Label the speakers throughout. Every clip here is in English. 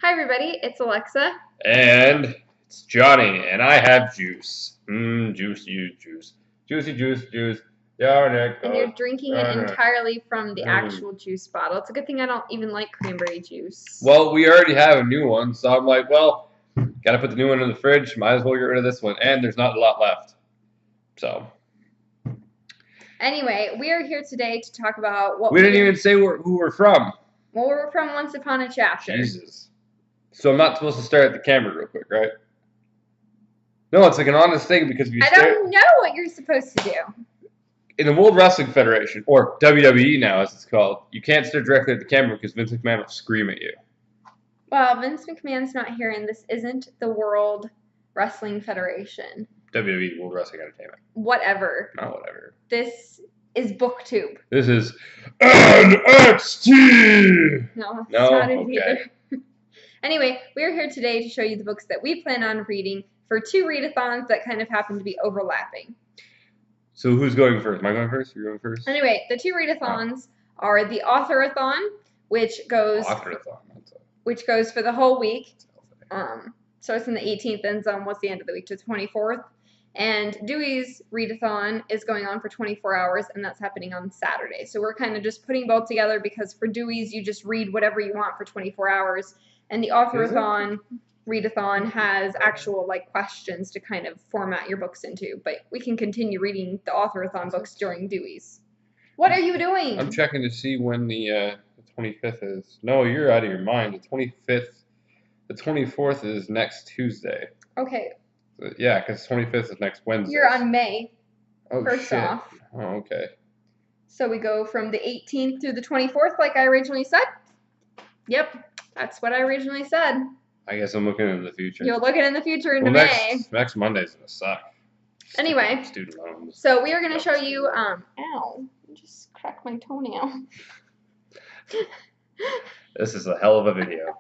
Speaker 1: Hi everybody, it's Alexa.
Speaker 2: And it's Johnny, and I have juice. Juice, juice. Juicy juice, juice. Down it
Speaker 1: And you're
Speaker 2: goes.
Speaker 1: drinking it
Speaker 2: Down it.
Speaker 1: entirely from the actual juice bottle. It's a good thing I don't even like cranberry juice.
Speaker 2: Well, we already have a new one, so I'm like, well, gotta put the new one in the fridge. Might as well get rid of this one. And there's not a lot left. So.
Speaker 1: Anyway, we are here today to talk about what
Speaker 2: we didn't even say who we're from.
Speaker 1: Well, we're from Once Upon a Chapter.
Speaker 2: Jesus. So I'm not supposed to stare at the camera real quick, right? No, it's like an honest thing because if you
Speaker 1: I don't know what you're supposed to do.
Speaker 2: In the World Wrestling Federation, or WWE now as it's called, you can't stare directly at the camera because Vince McMahon will scream at you.
Speaker 1: Well, Vince McMahon's not here, and this isn't the World Wrestling Federation.
Speaker 2: WWE, World Wrestling Entertainment.
Speaker 1: Whatever.
Speaker 2: Not whatever.
Speaker 1: This is BookTube.
Speaker 2: This is NXT!
Speaker 1: No,
Speaker 2: No?
Speaker 1: not it
Speaker 2: Okay.
Speaker 1: either. Anyway, we're here today to show you the books that we plan on reading for two readathons that kind of happen to be overlapping.
Speaker 2: So who's going first? Am I going first? You're going first?
Speaker 1: Anyway, the two readathons are the Author-a-Thon, which goes for the whole week. Starts on the 18th, ends on what's the end of the week, to the 24th. And Dewey's readathon is going on for 24 hours, and that's happening on Saturday. So we're kind of just putting both together because for Dewey's, you just read whatever you want for 24 hours. And the Author-a-Thon readathon has actual questions to kind of format your books into. But we can continue reading the Author-a-Thon books during Dewey's. What are you doing?
Speaker 2: I'm checking to see when the 25th is. No, you're out of your mind. The 25th, the 24th is next Tuesday.
Speaker 1: Okay.
Speaker 2: Yeah, because 25th is next Wednesday.
Speaker 1: You're on May.
Speaker 2: Oh,
Speaker 1: first
Speaker 2: shit.
Speaker 1: off.
Speaker 2: Oh, okay.
Speaker 1: So we go from the 18th through the 24th, like I originally said. Yep, that's what I originally said.
Speaker 2: I guess I'm looking into the future.
Speaker 1: You're looking in the future into May.
Speaker 2: Next Monday's gonna suck.
Speaker 1: Anyway,
Speaker 2: student loans.
Speaker 1: So we are going to show you. Ow! I just cracked my toenail.
Speaker 2: This is a hell of a video.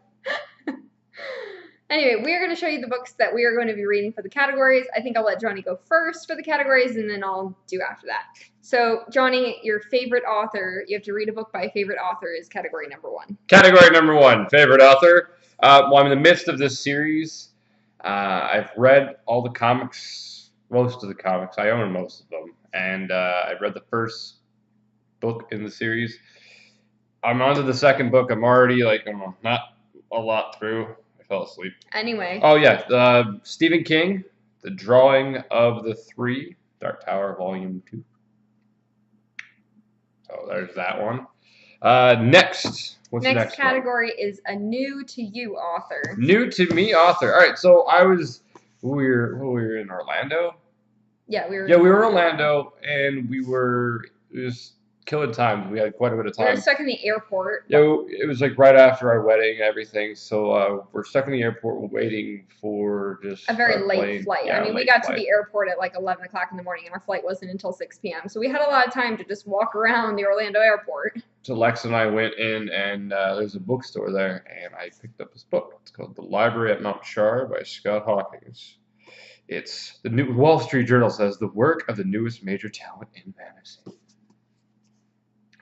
Speaker 1: Anyway, we are going to show you the books that we are going to be reading for the categories. I think I'll let Johnny go first for the categories, and then I'll do after that. So, Johnny, your favorite author, you have to read a book by a favorite author, is category number 1.
Speaker 2: Category number 1, favorite author. Well, I'm in the midst of this series. I've read all the comics, most of the comics. I own most of them. And I've read the first book in the series. I'm on to the second book. I'm already, not a lot through. Fell asleep.
Speaker 1: Anyway.
Speaker 2: Oh, yeah. Stephen King, The Drawing of the Three, Dark Tower, Volume 2. So there's that one. Next. What's the next
Speaker 1: category is a new to you author.
Speaker 2: New to me author. All right. So we were in Orlando.
Speaker 1: Yeah, we were.
Speaker 2: Yeah, we were in Orlando, and it was killing time. We had quite a bit of time.
Speaker 1: We were stuck in the airport.
Speaker 2: Yeah, it was right after our wedding and everything. So we're stuck in the airport. We're waiting for just
Speaker 1: a very late flight.
Speaker 2: Yeah,
Speaker 1: we got to the airport at 11 o'clock in the morning, and our flight wasn't until 6 p.m. So we had a lot of time to just walk around the Orlando airport.
Speaker 2: So Lex and I went in, and there's a bookstore there, and I picked up this book. It's called The Library at Mount Char by Scott Hawkins. It's the new Wall Street Journal says the work of the newest major talent in fantasy.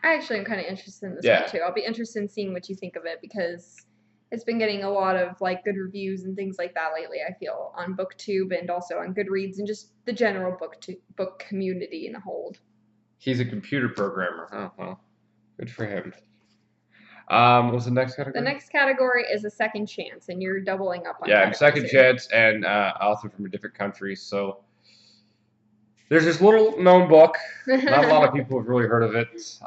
Speaker 1: I actually am kind of interested in this one too. I'll be interested in seeing what you think of it because it's been getting a lot of good reviews and things like that lately. I feel on BookTube and also on Goodreads and just the general book community in a whole.
Speaker 2: He's a computer programmer. Oh, well, good for him. What's the next category?
Speaker 1: The next category is a second chance, and you're doubling up on.
Speaker 2: Yeah, second chance and author from a different country. So. There's this little known book. Not a lot of people have really heard of it.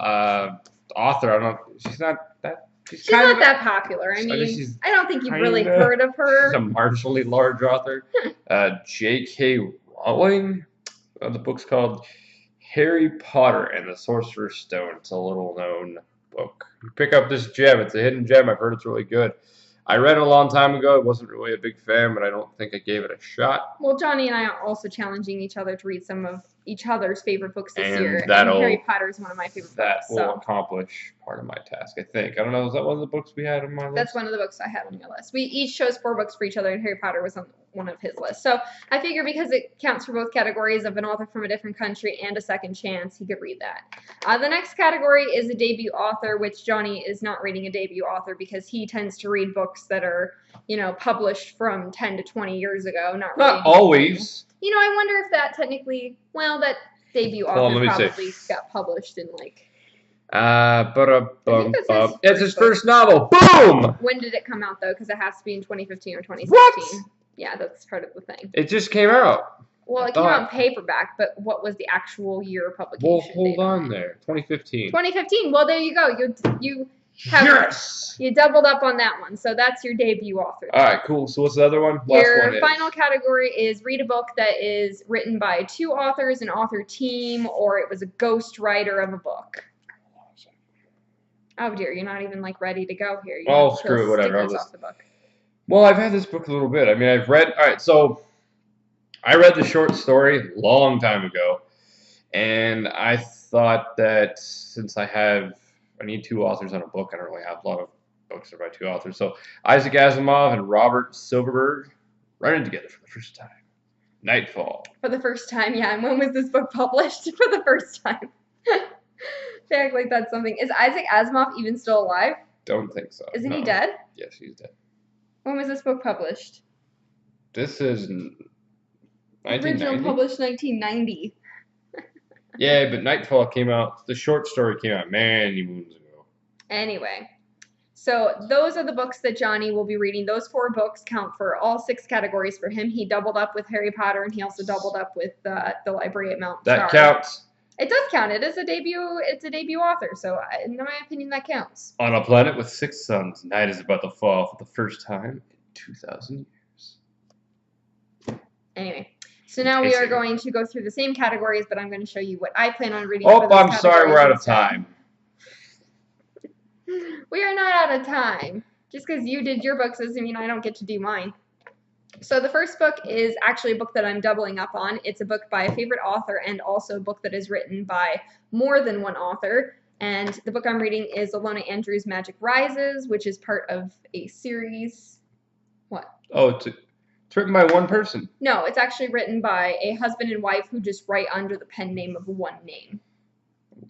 Speaker 2: Author, I don't know. She's not that.
Speaker 1: She's not that popular. I mean, I don't think you've really heard of her.
Speaker 2: She's a marginally large author. J.K. Rowling. The book's called Harry Potter and the Sorcerer's Stone. It's a little known book. You pick up this gem. It's a hidden gem. I've heard it's really good. I read it a long time ago. I wasn't really a big fan, but I don't think I gave it a shot.
Speaker 1: Well, Johnny and I are also challenging each other to read some of each other's favorite books this
Speaker 2: And
Speaker 1: year. And
Speaker 2: that'll-
Speaker 1: Harry Potter is one of my favorite
Speaker 2: That
Speaker 1: books.
Speaker 2: will
Speaker 1: So
Speaker 2: accomplish part of my task, I think. I don't know, is that one of the books we had on my list?
Speaker 1: that's one of the books I had on your list. We each chose 4 books for each other, and Harry Potter was on one of his lists. So I figure because it counts for both categories of an author from a different country and a second chance, he could read that. The next category is a debut author, which Johnny is not reading a debut author because he tends to read books that are, published from 10 to 20 years ago.
Speaker 2: Not always.
Speaker 1: I wonder if that technically, that debut
Speaker 2: Hold on,
Speaker 1: author
Speaker 2: let me see.
Speaker 1: probably got published in
Speaker 2: It's his first novel. Boom!
Speaker 1: When did it come out though? Because it has to be in 2015 or 2016.
Speaker 2: What?
Speaker 1: Yeah, that's part of the thing.
Speaker 2: It just came out.
Speaker 1: Well, it came out in paperback, but what was the actual year of publication?
Speaker 2: Well, hold on there. 2015.
Speaker 1: 2015. Well, there you go. You doubled up on that one. So that's your debut author.
Speaker 2: All right, cool. So what's the other one?
Speaker 1: Your final category is read a book that is written by 2 authors, an author team, or it was a ghost writer of a book. Oh dear, you're not even ready to go here.
Speaker 2: Screw it, whatever.
Speaker 1: Off the book.
Speaker 2: Well, I've had this book a little bit. I mean, I've read. All right, so I read the short story a long time ago, and I thought that since I need 2 authors on a book, I don't really have a lot of books that are by 2 authors. So Isaac Asimov and Robert Silverberg running together for the first time. Nightfall.
Speaker 1: For the first time, yeah. And when was this book published? For the first time. They act like that's something. Is Isaac Asimov even still alive?
Speaker 2: Don't think so.
Speaker 1: Isn't he dead?
Speaker 2: Yes, he's dead.
Speaker 1: When was this book published?
Speaker 2: This is 1990.
Speaker 1: Original published 1990.
Speaker 2: Yeah, but Nightfall came out, the short story came out many moons ago.
Speaker 1: Anyway, so those are the books that Johnny will be reading. Those 4 books count for all 6 categories for him. He doubled up with Harry Potter, and he also doubled up with the Library at Mount
Speaker 2: That counts.
Speaker 1: It does count. It is a debut. It's a debut author, so in my opinion, that counts.
Speaker 2: On a planet with 6 suns, night is about to fall for the first time in 2,000 years.
Speaker 1: Anyway, so now we are going to go through the same categories, but I'm going to show you what I plan on reading.
Speaker 2: Oh, I'm sorry, we're out of time.
Speaker 1: We are not out of time. Just because you did your books doesn't mean I don't get to do mine. So the first book is actually a book that I'm doubling up on. It's a book by a favorite author and also a book that is written by more than one author. And the book I'm reading is Alona Andrews' Magic Rises, which is part of a series. What?
Speaker 2: Oh, it's written by one person.
Speaker 1: No, it's actually written by a husband and wife who just write under the pen name of one name.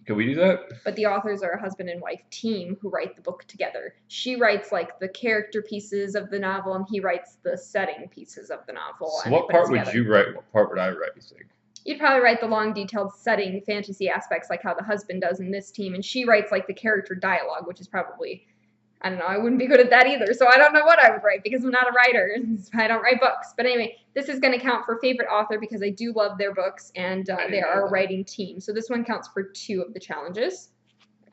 Speaker 2: Can we do that?
Speaker 1: But the authors are a husband and wife team who write the book together. She writes the character pieces of the novel, and he writes the setting pieces of the novel.
Speaker 2: So what part would you write? What part would I write, you think?
Speaker 1: You'd probably write the long, detailed setting, fantasy aspects like how the husband does in this team, and she writes the character dialogue, which is probably, I don't know, I wouldn't be good at that either, so I don't know what I would write because I'm not a writer. I don't write books. But anyway, this is going to count for favorite author because I do love their books, and they are a writing team. So this one counts for 2 of the challenges.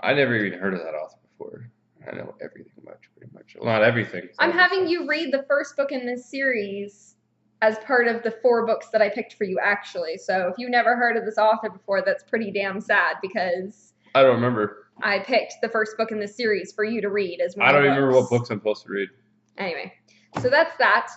Speaker 2: I never even heard of that author before. I know everything pretty much. Well, not everything.
Speaker 1: I'm having you read the first book in this series as part of the 4 books that I picked for you, actually. So if you never heard of this author before, that's pretty damn sad because
Speaker 2: I don't remember.
Speaker 1: I picked the first book in the series for you to read as one
Speaker 2: I
Speaker 1: of the
Speaker 2: don't even remember
Speaker 1: books.
Speaker 2: what books I'm supposed to read.
Speaker 1: Anyway, so that's that.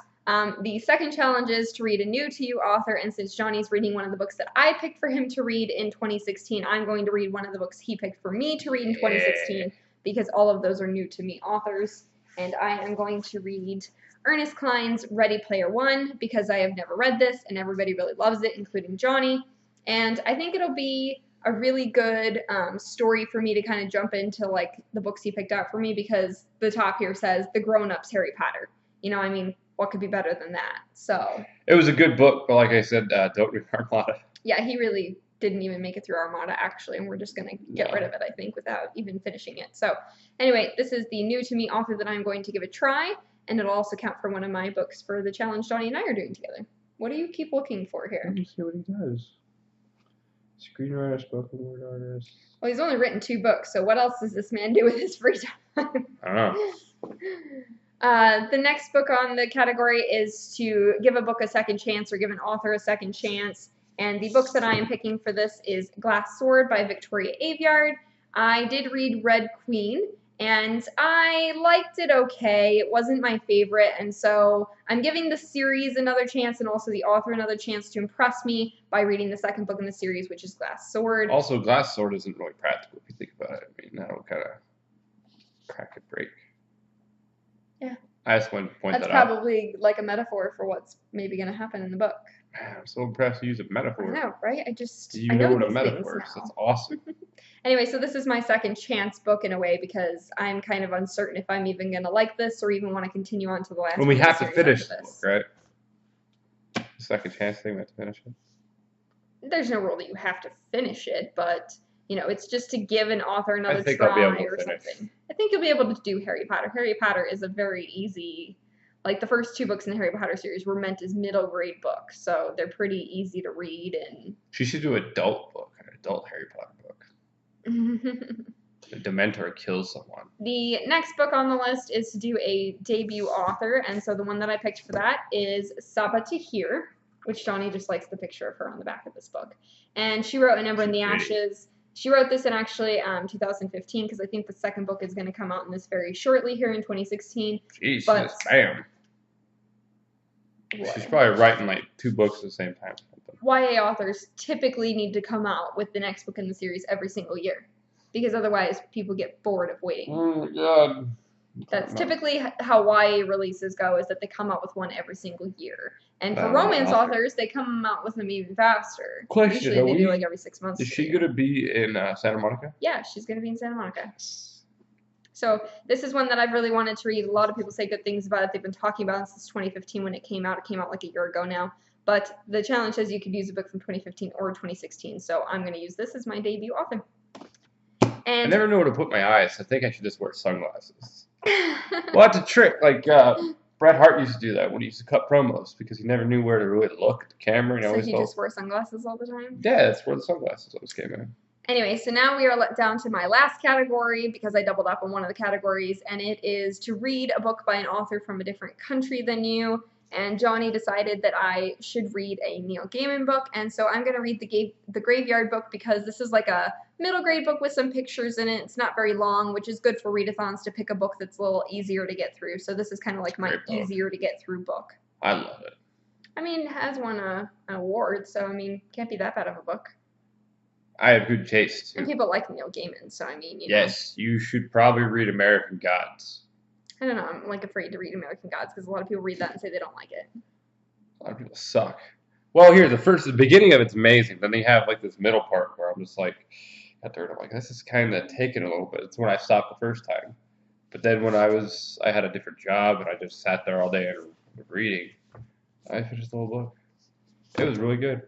Speaker 1: The second challenge is to read a new to you author, and since Johnny's reading one of the books that I picked for him to read in 2016, I'm going to read one of the books he picked for me to read in 2016 because all of those are new to me authors. And I am going to read Ernest Cline's Ready Player One because I have never read this and everybody really loves it, including Johnny. And I think it'll be a really good story for me to kind of jump into the books he picked out for me because the top here says The Grown-Ups Harry Potter. What could be better than that? So
Speaker 2: it was a good book, but like I said, don't read Armada.
Speaker 1: Yeah, he really didn't even make it through Armada, actually, and we're just going to get rid of it, I think, without even finishing it. So anyway, this is the new to me author that I'm going to give a try, and it'll also count for one of my books for the challenge Johnny and I are doing together. What do you keep looking for here?
Speaker 2: Let me see what he does. Screenwriter, spoken word artist.
Speaker 1: Well, he's only written 2 books, so what else does this man do with his free time?
Speaker 2: I don't know.
Speaker 1: The next book on the category is to give a book a second chance or give an author a second chance. And the book that I am picking for this is Glass Sword by Victoria Aveyard. I did read Red Queen, And I liked it okay. It wasn't my favorite, and so I'm giving the series another chance and also the author another chance to impress me by reading the second book in the series, which is Glass Sword.
Speaker 2: Also, Glass Sword isn't really practical if you think about it. I mean, that'll kind of crack and break.
Speaker 1: Yeah.
Speaker 2: I just wanted to point that out.
Speaker 1: That's probably like a metaphor for what's maybe going to happen in the book.
Speaker 2: Man, I'm so impressed you use a metaphor.
Speaker 1: I know, right?
Speaker 2: I know what a metaphor is. That's awesome.
Speaker 1: Anyway, so this is my second chance book in a way because I'm kind of uncertain if I'm even going to like this or even want to continue on to the last.
Speaker 2: Well, we have to finish the book, right? Second chance thing, we have to finish it.
Speaker 1: There's no rule that you have to finish it, but you know, it's just to give an author another
Speaker 2: try or something.
Speaker 1: I think you'll be able to do Harry Potter. Harry Potter is a very easy, like the first 2 books in the Harry Potter series were meant as middle grade books, so they're pretty easy to read. And
Speaker 2: she should do an adult book, an adult Harry Potter book. A Dementor kills someone.
Speaker 1: The next book on the list is to do a debut author, and so the one that I picked for that is Saba Tahir, which Johnny just likes the picture of her on the back of this book. And she wrote An Ember in the Ashes. She wrote this in actually 2015 because I think the second book is going to come out in this very shortly here in 2016.
Speaker 2: Jeez, bam. What? She's probably writing like 2 books at the same time.
Speaker 1: YA authors typically need to come out with the next book in the series every single year because otherwise people get bored of waiting.
Speaker 2: Oh my god.
Speaker 1: That's typically how YA releases go, is that they come out with one every single year. And for romance authors, they come out with them even faster.
Speaker 2: Question:
Speaker 1: usually they do like every 6 months.
Speaker 2: Is she going to be in Santa Monica?
Speaker 1: Yeah, she's going to be in Santa Monica. So this is one that I've really wanted to read. A lot of people say good things about it. They've been talking about it since 2015 when it came out. It came out like a year ago now. But the challenge is you could use a book from 2015 or 2016. So I'm going to use this as my debut author. And I
Speaker 2: never know where to put my eyes. I think I should just wear sunglasses. Well, that's a trick. Like Bret Hart used to do that when he used to cut promos because he never knew where to really look at the camera.
Speaker 1: So he just wore sunglasses all the time?
Speaker 2: Yeah, that's where the sunglasses always came in.
Speaker 1: Anyway, so now we are down to my last category because I doubled up on one of the categories, and it is to read a book by an author from a different country than you. And Johnny decided that I should read a Neil Gaiman book, and so I'm going to read the Graveyard book because this is like a middle grade book with some pictures in it. It's not very long, which is good for readathons to pick a book that's a little easier to get through. So this is kind of like my easier to get through book.
Speaker 2: I love it.
Speaker 1: I mean, it has won an award, so I mean, can't be that bad of a book.
Speaker 2: I have good taste.
Speaker 1: And people like Neil Gaiman, so I mean,
Speaker 2: yes, you should probably read American Gods.
Speaker 1: I don't know. I'm like afraid to read American Gods because a lot of people read that and say they don't like it.
Speaker 2: A lot of people suck. Well, here the beginning of it's amazing. Then they have like this middle part where I'm just like, at third, I'm like, this is kind of taking a little bit. It's when I stopped the first time. But then when I had a different job and I just sat there all day and reading, I finished the whole book. It was really good.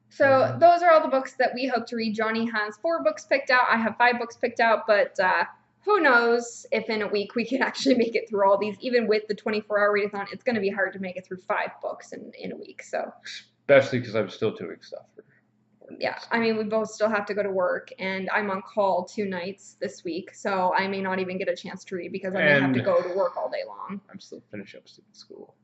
Speaker 1: So those are all the books that we hope to read. Johnny has 4 books picked out. I have 5 books picked out, but who knows if in a week we can actually make it through all these. Even with the 24-hour readathon, it's going to be hard to make it through 5 books in a week. So,
Speaker 2: especially because I'm still doing stuff.
Speaker 1: Yeah, I mean, we both still have to go to work, and I'm on call 2 nights this week, so I may not even get a chance to read because I may have to go to work all day long.
Speaker 2: I'm still finishing up school.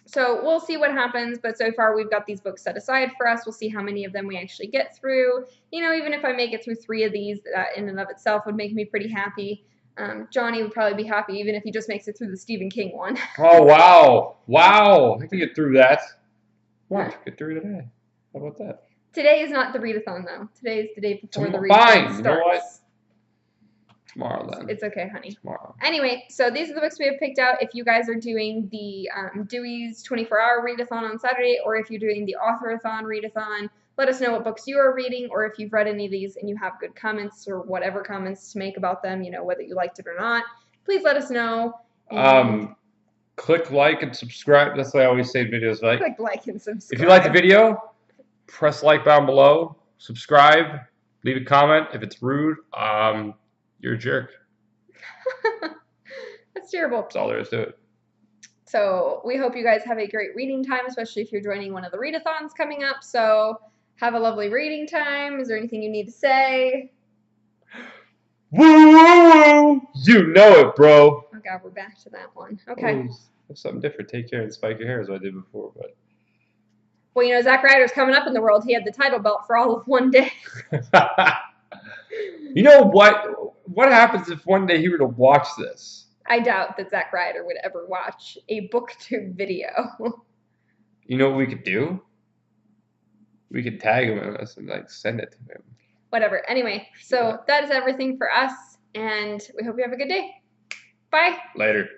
Speaker 1: So we'll see what happens, but so far we've got these books set aside for us. We'll see how many of them we actually get through. You know, even if I make it through 3 of these, that in and of itself would make me pretty happy. Johnny would probably be happy even if he just makes it through the Stephen King one.
Speaker 2: Oh, wow. Wow. I can get through that. What? Get through today. How about that?
Speaker 1: Today is not the readathon, though. Today is the day before the readathon starts.
Speaker 2: You know what? Tomorrow, then.
Speaker 1: It's okay, honey.
Speaker 2: Tomorrow.
Speaker 1: Anyway, so these are the books we have picked out. If you guys are doing the Dewey's 24-hour readathon on Saturday, or if you're doing the Author-a-Thon readathon, let us know what books you are reading, or if you've read any of these and you have good comments or whatever comments to make about them, you know, whether you liked it or not. Please let us know.
Speaker 2: Click like and subscribe. That's what I always say in videos.
Speaker 1: Click like and subscribe.
Speaker 2: If you like the video, press like down below. Subscribe. Leave a comment. If it's rude, you're a jerk.
Speaker 1: That's terrible.
Speaker 2: That's all there is to it.
Speaker 1: So we hope you guys have a great reading time, especially if you're joining one of the readathons coming up. So have a lovely reading time. Is there anything you need to say?
Speaker 2: Woo! You know it, bro.
Speaker 1: Oh God, we're back to that one. Okay.
Speaker 2: That's something different. Take care and spike your hair as I did before, but.
Speaker 1: Well, you know, Zack Ryder's coming up in the world. He had the title belt for all of one day.
Speaker 2: You know what? what happens if one day he were to watch this?
Speaker 1: I doubt that Zack Ryder would ever watch a booktube video.
Speaker 2: You know what we could do? We could tag him in this and like send it to him.
Speaker 1: Whatever. Anyway, so that is everything for us, and we hope you have a good day. Bye.
Speaker 2: Later.